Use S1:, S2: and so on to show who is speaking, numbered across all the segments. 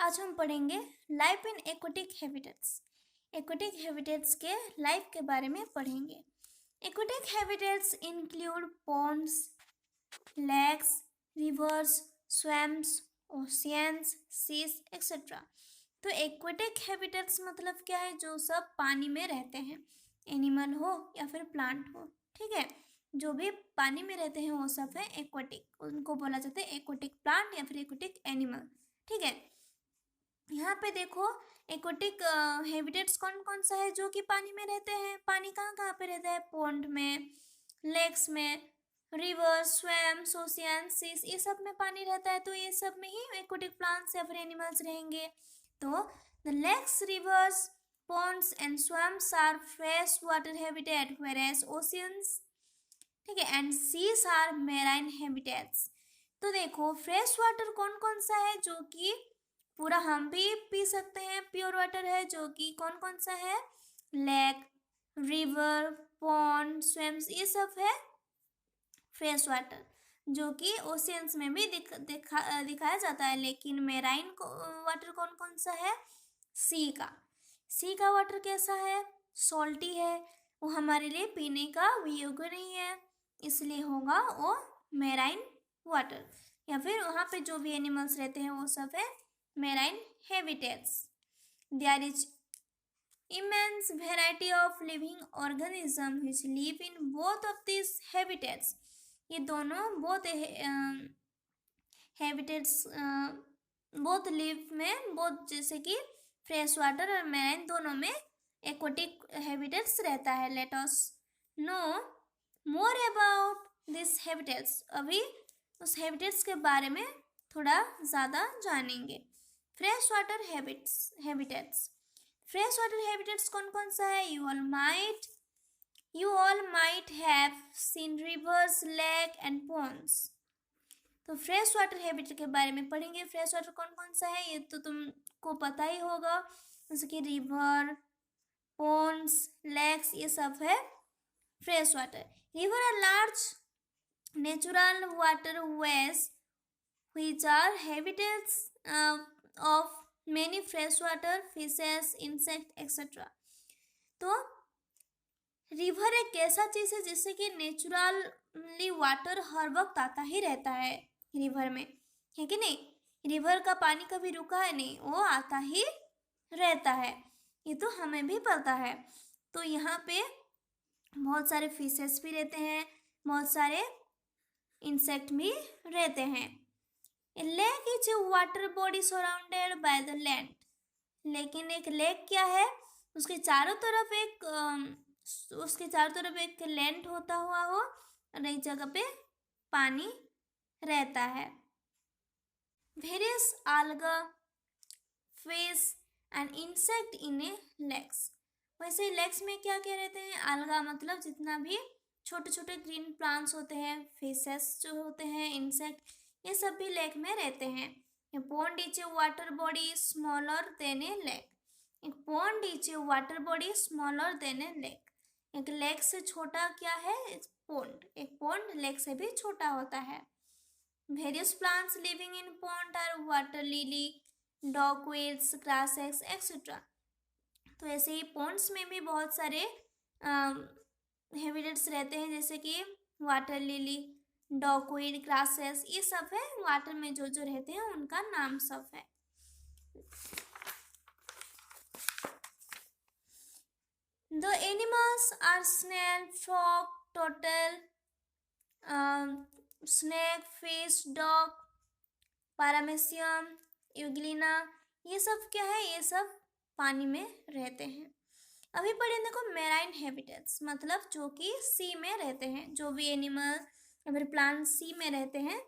S1: आज हम पढ़ेंगे life in aquatic habitats. Aquatic habitats के लाइफ के बारे में पढ़ेंगे। Aquatic habitats include ponds, lakes, rivers, swamps, oceans, seas etcetera. तो एक्वेटिक हैबिटेट्स मतलब क्या है? जो सब पानी में रहते हैं, एनिमल हो या फिर प्लांट हो, ठीक है। जो भी पानी में रहते हैं वो सब है एक्वेटिक, उनको बोला जाता है एक्वेटिक प्लांट या फिर एक्वेटिक एनिमल, ठीक है। यहाँ पे देखो एक्वेटिक हैबिटेट्स कौन कौन सा है जो कि पानी में रहते हैं। पानी कहाँ कहाँ पे रहता है? पॉन्ड में, लेक्स में, रिवर्स, स्वैम्स, ओशियन, सीस, ये सब में पानी रहता है। तो ये सब में ही एक्वेटिक प्लांट्स या फिर एनिमल्स रहेंगे। तो the lakes, rivers, ponds and swamps are fresh water habitat whereas oceans, ठीक है, and seas are marine habitats. तो देखो फ्रेश वाटर कौन कौन सा है जो कि पूरा हम भी पी सकते हैं, प्योर वाटर है, जो कि कौन कौन सा है? लेक, रिवर, पॉन्ड, स्विम्स, ये सब है फ्रेश वाटर, जो कि ओशियंस में भी दिखाया जाता है। लेकिन मेराइन वाटर कौन कौन सा है? सी का। सी का वाटर कैसा है? सॉल्टी है, वो हमारे लिए पीने का योग्य नहीं है, इसलिए होगा वो मेराइन वाटर। या फिर वहाँ पे जो भी एनिमल्स रहते हैं वो सब है marine habitats. There is immense variety of living organism which live in both of these habitats। ये दोनों बोथ हैबिटेट्स बोथ लिव में, बोथ जैसे कि फ्रेश वाटर और मैराइन दोनों में एक्वेटिक हैबिटेट्स रहता है। Let us know more about this habitats. अभी उस हैबिटेट्स के बारे में थोड़ा ज़्यादा जानेंगे। Fresh water habitats. Fresh water habitats कौन कौन सा है? you all might have seen rivers, lake and ponds। तो फ्रेश वाटर हैबिटेट के बारे में पढ़ेंगे। फ्रेश वाटर कौन कौन सा है ये तो तुमको पता ही होगा, जैसे कि रिवर, ponds, लेक्स, ये सब है fresh water. River are large natural water ways which are habitats of many freshwater fishes, insect etc। तो रिवर एक ऐसा चीज है जिससे कि नेचुरली वाटर हर वक्त आता ही रहता है रिवर में, है कि नहीं? रिवर का पानी कभी रुका है नहीं, वो आता ही रहता है, ये तो हमें भी पता है। तो यहाँ पे बहुत सारे फिशेस भी रहते हैं, बहुत सारे इंसेक्ट भी रहते हैं। A lake is a water body surrounded by the land। लेकिन एक लेक क्या है? उसके चारों तरफ एक लैंड होता हुआ हो और एक जगह पे पानी रहता है। Various alga, fish and insect in a lakes। वैसे लेक्स में क्या क्या रहते हैं? alga मतलब जितना भी छोटे छोटे ग्रीन प्लांट्स होते हैं, फिशेस जो होते हैं, इंसेक्ट, ये सब भी लेक में रहते हैं। A pond is a water body smaller than a lake. एक pond is a water body smaller than a lake. एक लेक से छोटा क्या है? पॉन्ड। एक पॉन्ड लेक से भी छोटा होता है। Various plants living in pond are water lily, duckweeds, grasses etcetera. तो ऐसे ही पॉन्ड्स में भी बहुत सारे हैबिटेट्स रहते हैं, जैसे कि वाटर लिली, डॉकवीड, ग्रासेस, ये सब है वाटर में जो जो रहते हैं उनका नाम सब है। The animals are snail, frog, turtle, snake, fish, dog, paramecium, euglena, ये सब क्या है? ये सब पानी में रहते हैं। अभी पढ़े देखो मेराइन हैबिटेट्स, मतलब जो कि सी में रहते हैं, जो भी एनिमल या फिर प्लांट सी में रहते हैं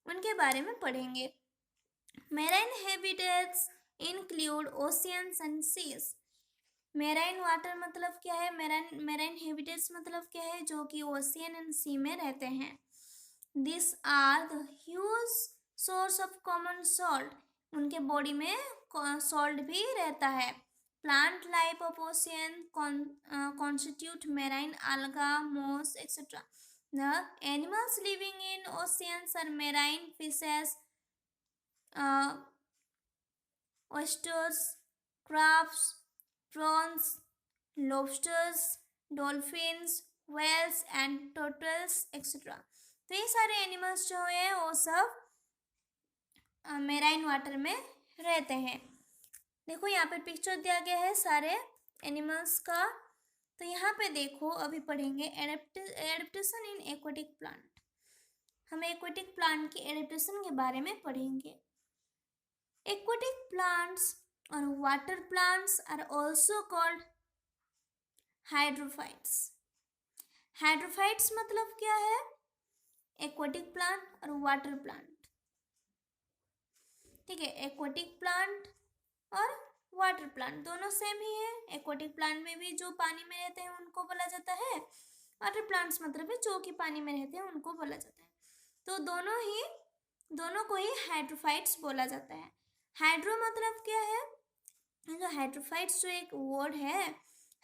S1: उनके बारे में पढ़ेंगे। Marine habitats include oceans and seas. Marine water मतलब क्या है? मेराइन हैबिटेट्स मतलब क्या है? जो कि ओशियन एंड सी में रहते हैं। This are the huge source of common salt. उनके बॉडी में सॉल्ट भी रहता है। Plant life of ocean constitute marine alga, moss etc। The animals living in oceans are marine fishes, oysters, crabs, prawns, lobsters, dolphins, whales and turtles etc. तो ये सारे animals जो है वो सब मेराइन वाटर में रहते हैं। देखो यहाँ पे पिक्चर दिया गया है सारे एनिमल्स का। तो यहाँ पे देखो अभी पढ़ेंगे एडेप्टेशन इन एक्वेटिक प्लांट। हम एक्वेटिक प्लांट की एडेप्टेशन के बारे में पढ़ेंगे। एक्वेटिक प्लांट्स और water plants are also called hydrophytes. Hydrophytes मतलब क्या है? एक्वेटिक प्लांट और वाटर प्लांट। ठीक है, एक्वेटिक प्लांट और वाटर प्लांट दोनों सेम ही है। एक्वेटिक प्लांट में भी जो पानी में रहते हैं उनको बोला जाता है, वाटर प्लांट्स मतलब है जो कि पानी में रहते हैं उनको बोला जाता है। तो दोनों को ही हाइड्रोफाइट्स बोला जाता है। हाइड्रो मतलब क्या है? जो हाइड्रोफाइट्स जो एक वर्ड है,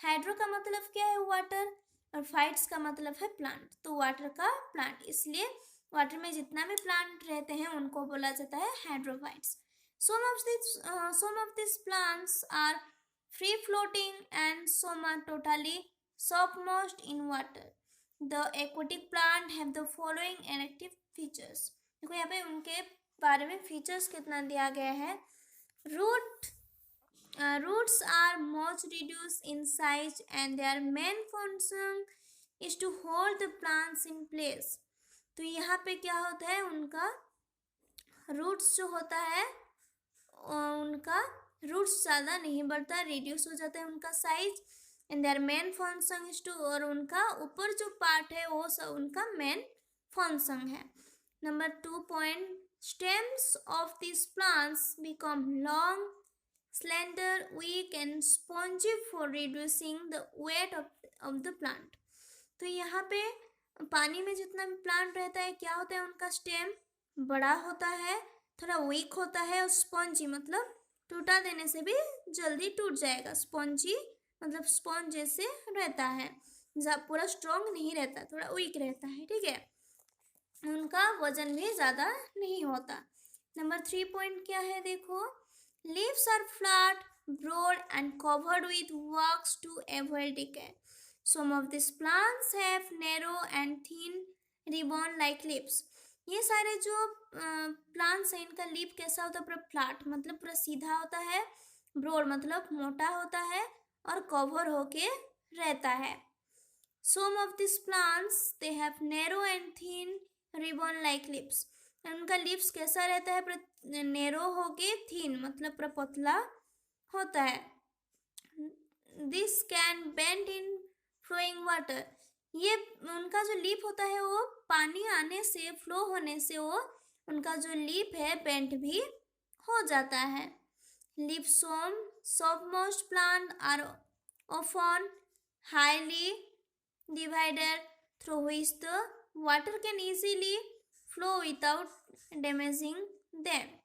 S1: हाइड्रो का मतलब क्या है? वाटर, और फाइट्स का मतलब है प्लांट। तो वाटर का प्लांट, इसलिए वाटर में जितना भी प्लांट रहते हैं उनको बोला जाता है hydrophytes. Some of these plants are free floating and some are totally submerged in water. The aquatic plant have the following attractive features. देखो यहाँ पे उनके बारे में फीचर्स कितना दिया गया है। Roots are much reduced in size and their main function is to hold the plants in place. तो यहाँ पे क्या होता है? उनका रूट्स जो होता है उनका रूट्स ज़्यादा नहीं बढ़ता, रिड्यूस हो जाता है उनका size. And their main function is to, और उनका ऊपर जो पार्ट है वो सब उनका मेन फंक्शन है। Number 2 point, stems of this plants become long, slender, weak and spongy for reducing the weight of the plant. तो यहाँ पे पानी में जितना भी प्लांट रहता है क्या होता है? उनका स्टेम बड़ा होता है, थोड़ा वीक होता है, और स्पॉन्जी मतलब टूटा देने से भी जल्दी टूट जाएगा। स्पॉन्जी मतलब स्पॉन्ज जैसे रहता है, पूरा स्ट्रॉन्ग नहीं रहता, थोड़ा वीक रहता है। ठीक है, उनका वजन भी ज़्यादा नहीं होता। नंबर 3 पॉइंट क्या है? देखो, leaves are flat, broad and covered with wax to avoid decay. Some of these plants have narrow and thin ribbon-like leaves. ये सारे जो प्लांट्स हैं इनका लीफ कैसा होता है? पूरा फ्लैट मतलब पूरा सीधा होता है, ब्रॉड मतलब मोटा होता है, और कवर होके रहता है। Some of these plants they have narrow and thin ribbon-like leaves. उनका लीव्स कैसा रहता है? पूरा नैरो होके, थीन मतलब पूरा पतला होता है। This can bend in flowing water. ये उनका जो लीफ होता है वो पानी आने से, फ्लो होने से वो उनका जो लीफ है बेंट भी हो जाता है। Leaf submerged plant are often highly divided through which the water can easily flow without damaging them.